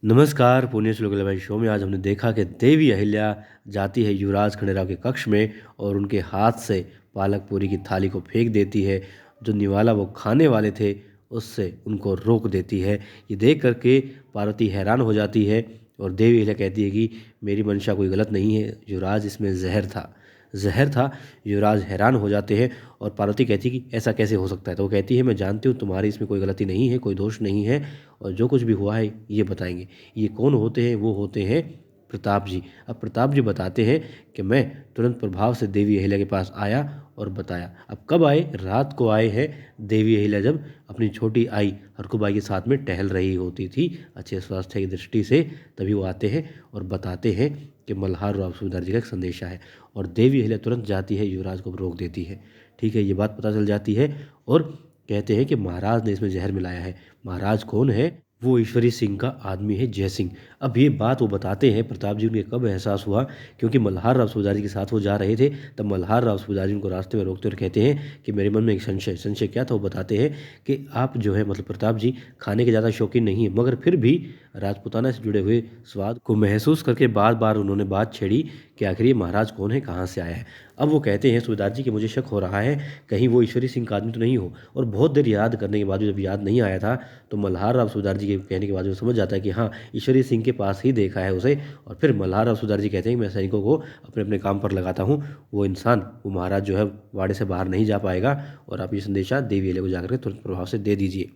नमस्कार, पुण्य श्लोक भाई शो में आज हमने देखा कि देवी अहिल्या जाती है युवराज खंडेराव के कक्ष में और उनके हाथ से पालक पूरी की थाली को फेंक देती है। जो निवाला वो खाने वाले थे उससे उनको रोक देती है। ये देख करके पार्वती हैरान हो जाती है और देवी अहिल्या कहती है कि मेरी मंशा कोई गलत नहीं है, युवराज इसमें जहर था। युवराज हैरान हो जाते हैं और पार्वती कहती है कि ऐसा कैसे हो सकता है। तो वो कहती है मैं जानती हूँ तुम्हारी इसमें कोई गलती नहीं है, कोई दोष नहीं है और जो कुछ भी हुआ है ये बताएंगे। ये कौन होते हैं? वो होते हैं प्रताप जी। अब प्रताप जी बताते हैं कि मैं तुरंत प्रभाव से देवी अहिल्या के पास आया और बताया। अब कब आए? रात को आए हैं। देवी अहिल्या जब अपनी छोटी आई हरकुबाई के साथ में टहल रही होती थी अच्छे स्वास्थ्य की दृष्टि से, तभी वो आते हैं और बताते हैं कि मल्हार राव सूबेदार जी का एक संदेशा है। और देवी अहिल्या तुरंत जाती है, युवराज को रोक देती है। ठीक है, ये बात पता चल जाती है और कहते हैं कि महाराज ने इसमें जहर मिलाया है। महाराज कौन है? वो ईश्वरी सिंह का आदमी है, जय सिंह। अब ये बात वो बताते हैं प्रताप जी, उन्हें कब एहसास हुआ? क्योंकि मल्हार राव सूबेदार जी के साथ वो जा रहे थे, तब मल्हार राव सूबेदार जी उनको रास्ते में रोकते और कहते हैं कि मेरे मन में एक संशय क्या था? वो बताते हैं कि आप जो है मतलब प्रताप जी खाने के ज़्यादा शौकीन नहीं है, मगर फिर भी राजपूताना से जुड़े हुए स्वाद को महसूस करके बार बार उन्होंने बात छेड़ी कि आखिर ये महाराज कौन है, कहाँ से आया है। अब वो कहते हैं सूबेदार जी कि मुझे शक हो रहा है कहीं वो ईश्वरी सिंह का आदमी तो नहीं हो। और बहुत देर याद करने के बाद जब याद नहीं आया था तो मल्हार राव सूबेदार जी के कहने के बाद वो समझ जाता है कि हाँ, ईश्वरी सिंह के पास ही देखा है उसे। और फिर मल्हार राव सूबेदार जी कहते हैं कि मैं सैनिकों को अपने अपने काम पर लगाता हूँ, वो इंसान वो महाराज जो है वाड़े से बाहर नहीं जा पाएगा और आप ये संदेशा देवी अहिल्या को जाकर के तुरंत प्रभाव से दे दीजिए।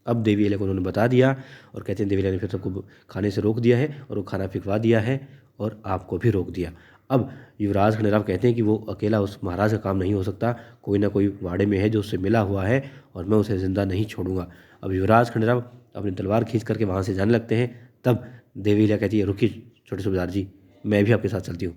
अब देवी अहिल्या को उन्होंने बता दिया और कहते हैं देवी अहिल्या ने फिर सबको खाने से रोक दिया है और वो खाना फिकवा दिया है और आपको भी रोक दिया। अब युवराज खंडेराव कहते हैं कि वो अकेला उस महाराज का काम नहीं हो सकता, कोई ना कोई वाड़े में है जो उससे मिला हुआ है और मैं उसे ज़िंदा नहीं छोड़ूंगा। अब युवराज खंडेराव अपनी तलवार खींच करके वहाँ से जाने लगते हैं। तब देवी अहिल्या कहती है रुकिए छोटे सूबेदार जी, मैं भी आपके साथ चलती हूँ।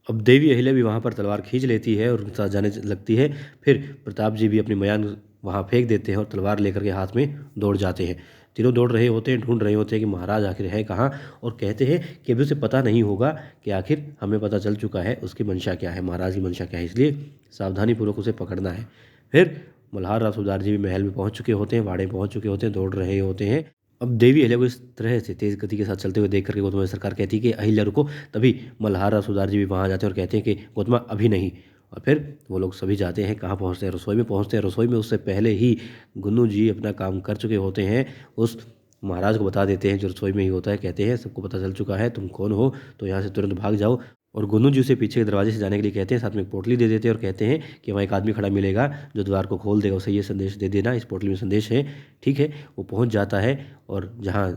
अब देवी अहिल्या भी वहाँ पर तलवार खींच लेती है और उनके साथ जाने लगती है। फिर प्रताप जी भी अपनी मयान वहाँ फेंक देते हैं और तलवार लेकर के हाथ में दौड़ जाते हैं। तीनों दौड़ रहे होते हैं, ढूंढ रहे होते हैं कि महाराज आखिर है कहाँ। और कहते हैं कि अभी उसे पता नहीं होगा कि आखिर हमें पता चल चुका है उसकी मंशा क्या है, महाराज की मंशा क्या है, इसलिए सावधानीपूर्वक उसे पकड़ना है। फिर मल्हार राव सूबेदार जी भी महल में पहुंच चुके होते हैं, वाड़े में पहुंच चुके होते हैं, दौड़ रहे होते हैं। अब देवी अहिल्या को इस तरह से तेज गति के साथ चलते हुए देख करके गौतम सरकार कहती है कि अहिल्या रुको। तभी मल्हार राव सूबेदार जी भी वहाँ जाते हैं और कहते हैं कि गौतमा अभी नहीं। और फिर वो लोग सभी जाते हैं, कहाँ पहुँचते हैं? रसोई में पहुँचते हैं। रसोई में उससे पहले ही गुन्नू जी अपना काम कर चुके होते हैं। उस महाराज को बता देते हैं जो रसोई में ही होता है, कहते हैं सबको पता चल चुका है, तुम कौन हो, तो यहाँ से तुरंत भाग जाओ। और गुन्नू जी उसे पीछे के दरवाजे से जाने के लिए कहते हैं, साथ में एक पोटली दे देते हैं और कहते हैं कि वहाँ एक आदमी खड़ा मिलेगा जो द्वार को खोल देगा, उसे ये संदेश दे देना, इस पोटली में संदेश है। ठीक है, वो पहुँच जाता है और जहाँ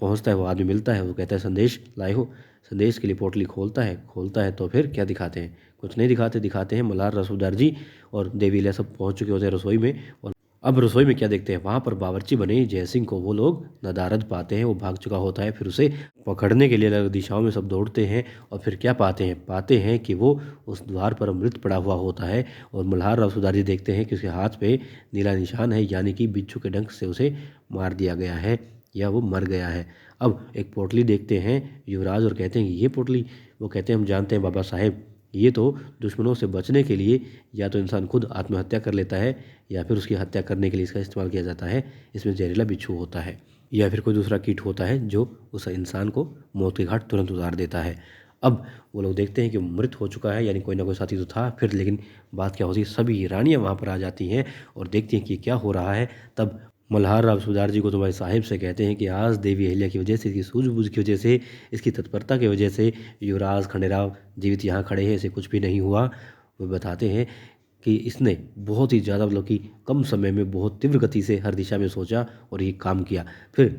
पहुँचता है वो आदमी मिलता है, वो कहता है संदेश लाए हो? संदेश के लिए पोटली खोलता है तो फिर क्या दिखाते हैं? कुछ नहीं दिखाते, दिखाते हैं मल्हार राव सूबेदार जी और देवी अहिल्या सब पहुँच चुके होते हैं रसोई में। और अब रसोई में क्या देखते हैं? वहाँ पर बावर्ची बने जय सिंह को वो लोग नदारद पाते हैं, वो भाग चुका होता है। फिर उसे पकड़ने के लिए अलग दिशाओं में सब दौड़ते हैं और फिर क्या पाते हैं? पाते हैं कि वो उस द्वार पर मृत पड़ा हुआ होता है। और मल्हार राव सूबेदार जी देखते हैं कि उसके हाथ पे नीला निशान है, यानी कि बिच्छू के डंक से उसे मार दिया गया है या वो मर गया है। अब एक पोटली देखते हैं युवराज और कहते हैं कि ये पोटली? वो कहते हैं हम जानते हैं बाबा साहेब, ये तो दुश्मनों से बचने के लिए या तो इंसान खुद आत्महत्या कर लेता है या फिर उसकी हत्या करने के लिए इसका इस्तेमाल किया जाता है। इसमें जहरीला बिच्छू होता है या फिर कोई दूसरा कीट होता है जो उस इंसान को मौत के घाट तुरंत उतार देता है। अब वो लोग देखते हैं कि वो मृत हो चुका है, यानी कोई ना कोई साथी तो था। फिर लेकिन बात क्या होती है, सभी रानियां वहाँ पर आ जाती हैं और देखती हैं कि क्या हो रहा है। तब मल्हार राव सूबेदार जी को तो भाई साहिब से कहते हैं कि आज देवी अहिल्या की वजह से, इसकी सूझबूझ की वजह से, इसकी तत्परता की वजह से युवराज खंडेराव जीवित यहाँ खड़े हैं, इसे कुछ भी नहीं हुआ। वो बताते हैं कि इसने बहुत ही ज़्यादा मतलब कि कम समय में बहुत तीव्र गति से हर दिशा में सोचा और ये काम किया। फिर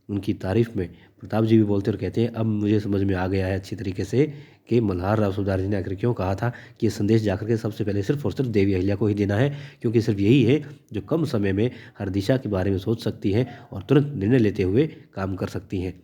उनकी तारीफ में प्रताप जी भी बोलते और कहते हैं अब मुझे समझ में आ गया है अच्छी तरीके से कि मल्हार राव सूबेदार जी ने आखिर क्यों कहा था कि ये संदेश जाकर के सबसे पहले सिर्फ और सिर्फ देवी अहिल्या को ही देना है, क्योंकि सिर्फ यही है जो कम समय में हर दिशा के बारे में सोच सकती हैं और तुरंत निर्णय लेते हुए काम कर सकती हैं।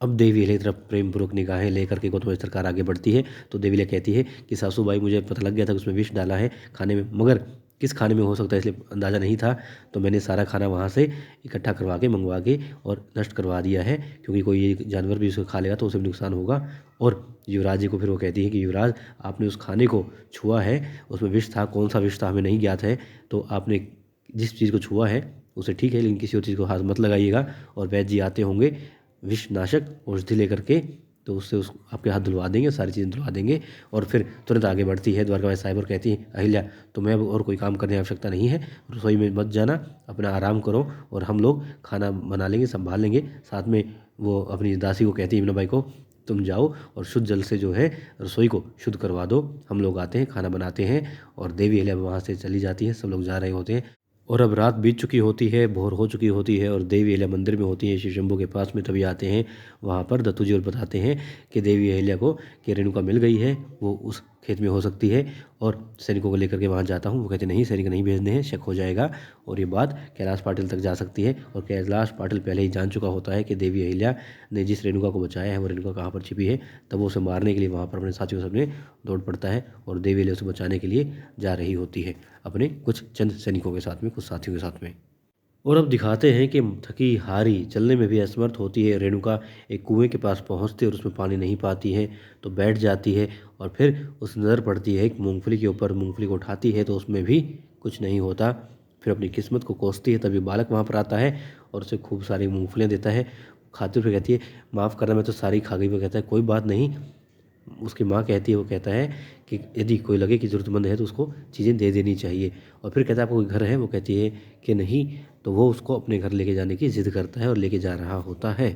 अब देवी अहिल्या की तरफ प्रेमपूर्वक निगाहें लेकर के गौतम सरकार आगे बढ़ती है तो देवी अहिल्या कहती है कि सासू बाई मुझे पता लग गया था कि उसमें विष डाला है खाने में, मगर किस खाने में हो सकता है इसलिए अंदाज़ा नहीं था। तो मैंने सारा खाना वहाँ से इकट्ठा करवा के मंगवा के और नष्ट करवा दिया है, क्योंकि कोई ये जानवर भी उसको खा लेगा तो उसे भी नुकसान होगा। और युवराज जी को फिर वो कहती है कि युवराज आपने उस खाने को छुआ है, उसमें विष था, कौन सा विष था हमें नहीं ज्ञात है, तो आपने जिस चीज़ को छुआ है उसे ठीक है, लेकिन किसी और चीज़ को हाथ मत लगाइएगा। और वैद्य जी आते होंगे विषनाशक औषधि लेकर के, तो उससे उस आपके हाथ धुलवा देंगे, सारी चीज़ें धुलवा देंगे। और फिर तुरंत आगे बढ़ती है द्वारकामाई साहिब और कहती है, अहिल्या तुम्हें अब और कोई काम करने की आवश्यकता नहीं है, रसोई में मत जाना, अपना आराम करो और हम लोग खाना बना लेंगे, संभाल लेंगे। साथ में वो अपनी दासी को कहती है, मीना बाई को, तुम जाओ और शुद्ध जल से जो है रसोई को शुद्ध करवा दो, हम लोग आते हैं, खाना बनाते हैं। और देवी अहिल्या वहाँ से चली जाती है, सब लोग जा रहे होते हैं। और अब रात बीत चुकी होती है, भोर हो चुकी होती है और देवी अहिल्या मंदिर में होती है शिव शंभू के पास में। तभी आते हैं वहाँ पर दत्तू जी और बताते हैं कि देवी अहिल्या को कि रेणुका मिल गई है, वो उस खेत में हो सकती है और सैनिकों को लेकर के वहाँ जाता हूँ। वो कहते नहीं, सैनिक नहीं भेजने हैं, शक हो जाएगा और ये बात कैलाश पाटिल तक जा सकती है। और कैलाश पाटिल पहले ही जान चुका होता है कि देवी अहिल्या ने जिस रेणुका को बचाया है वो रेणुका कहाँ पर छिपी है। तब वो उसे मारने के लिए वहाँ पर अपने साथियों से अपने दौड़ पड़ता है और देवी अहिल्या उसे बचाने के लिए जा रही होती है अपने कुछ चंद सैनिकों के साथ में, कुछ साथियों के साथ में। और अब दिखाते हैं कि थकी हारी, चलने में भी असमर्थ होती है रेणुका एक कुएं के पास पहुंचती है और उसमें पानी नहीं पाती है, तो बैठ जाती है। और फिर उस नज़र पड़ती है एक मूंगफली के ऊपर, मूंगफली को उठाती है तो उसमें भी कुछ नहीं होता। फिर अपनी किस्मत को कोसती है, तभी बालक वहाँ पर आता है और उसे खूब सारी मूंगफलियाँ देता है। खाते हुए कहती है, माफ़ करना, मैं तो सारी खा गई। वो कहता है कोई बात नहीं। उसकी माँ कहती है, वो कहता है कि यदि कोई लगे कि ज़रूरतमंद है तो उसको चीज़ें दे देनी चाहिए। और फिर कहता है, आपका कोई घर है? वो कहती है कि नहीं। तो वो उसको अपने घर लेके जाने की ज़िद करता है और लेके जा रहा होता है।